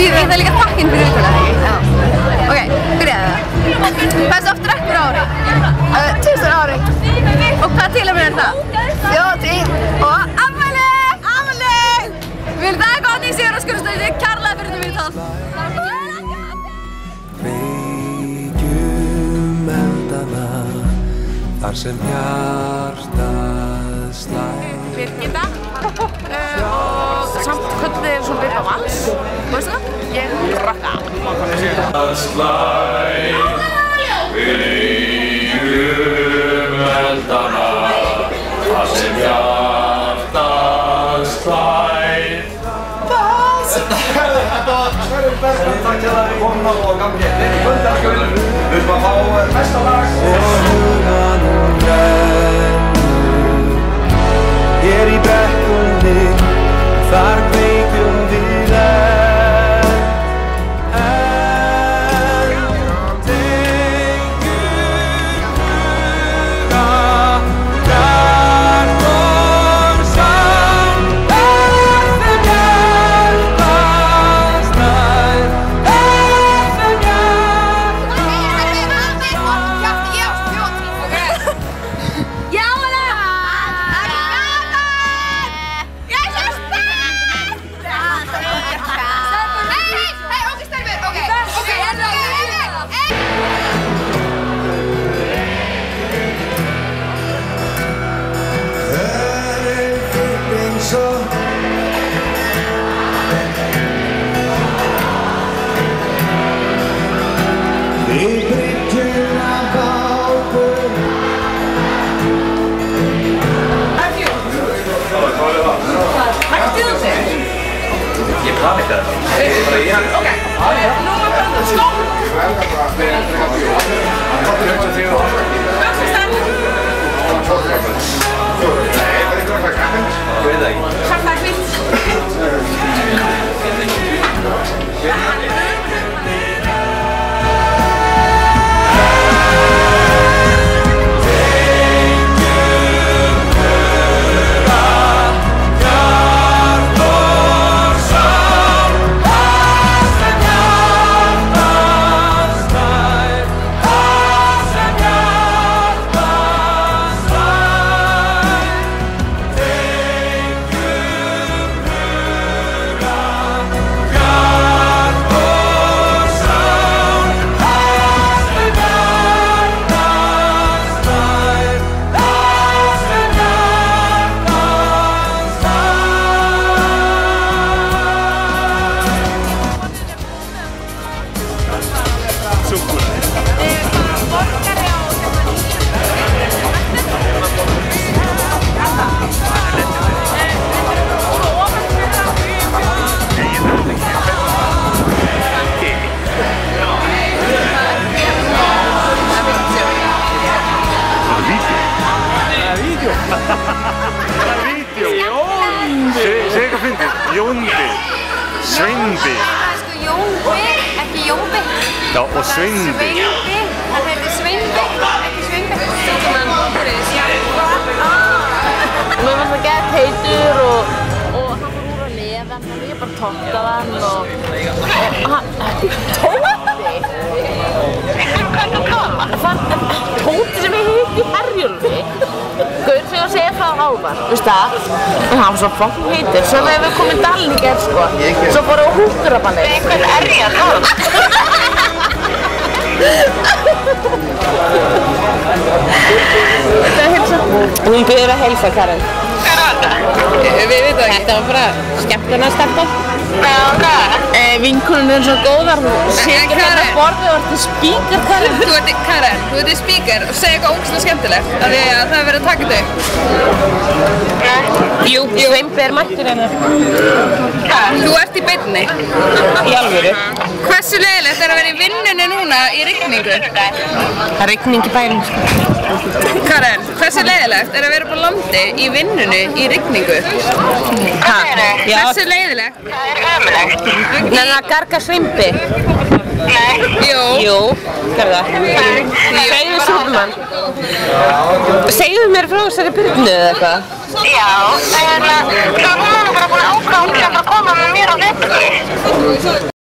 ég það líka þakkinn fyrir viðtalið. Ok, byrjaðu það. Hversu oft drekkur á ári? 1000 ári. Og hvað tilefni er það? Þjóðhátíð. Og afmæli! Afmæli! Vil það gott í Sigurðarskurðstöðu, kærlega fyrir þetta viðtal. Kveikjum eldana þar sem hjartað slær. Birgitta og samt kvöldið er svona Bibba Vals, veistu það? Ég rocka. Hjartað slær, kveikjum eldana þar sem hjartað slær. Þetta var Sverrir Bergman, takk til að þið komna og gangi hérna í kvöldarskjölinn. Við erum að fá næsta lag. Og huganum rennur hér í brekkunni, þar kveikjum við eld. Ég plani þetta. Ok. Nú er bara stopp. Segðu eitthvað fyndið. Jóndi. Sveindi. Það er sko Jónbi, ekki Jónbi. Já, og Sveindi. Sveindi. Það heitir Sveindi, ekki Sveindi. Sjókumann.is. Mér fannst það gett heitur og hann var úr að lifa, þannig ég bara tóktaði hann og hann... Tóti? Hvað er það að koma? Tóti sem ég hitt í Herjólfi. Gaur sem ég að segja frá áðan, veist það? En hann var svo fokkin heitur, svo þegar við komum í Dalinn í gerð sko. Svo fórum við á húkurabanni. Hvern er ég að tala? Þetta er heilsa. Hún byrður að heilsa, Karen. Hvað er þetta? Við veitum það ekki. Þetta var bara skemmtunarstefna. Vinkonum er svo góðar, þú situr hérna á borðið og ert í spíkar, Karen. Karen, þú ert í spíkar og segja eitthvað ógeðslega skemmtilegt af því að það er verið að taka þetta upp. Jú, Sveimbi er mættur hérna. Þú ert í beinni. Í alvöru. Hversu leiðilegt er að vera í vinnunni núna í rigningu? Það er rigning í bænum, sko. Karen, hversu leiðilegt er að vera upp á landi í vinnunni í rigningu? Hversu leiðilegt? Það er ömulegt. Nei, það gargar Sveimbi. Nei. Jú, gerðu það. Segðu Súlman. Segðu mér frá þessari Birnu eða eitthvað. Já, það er hún bara búin að ákvæða, hún er bara að koma með mér á netinu.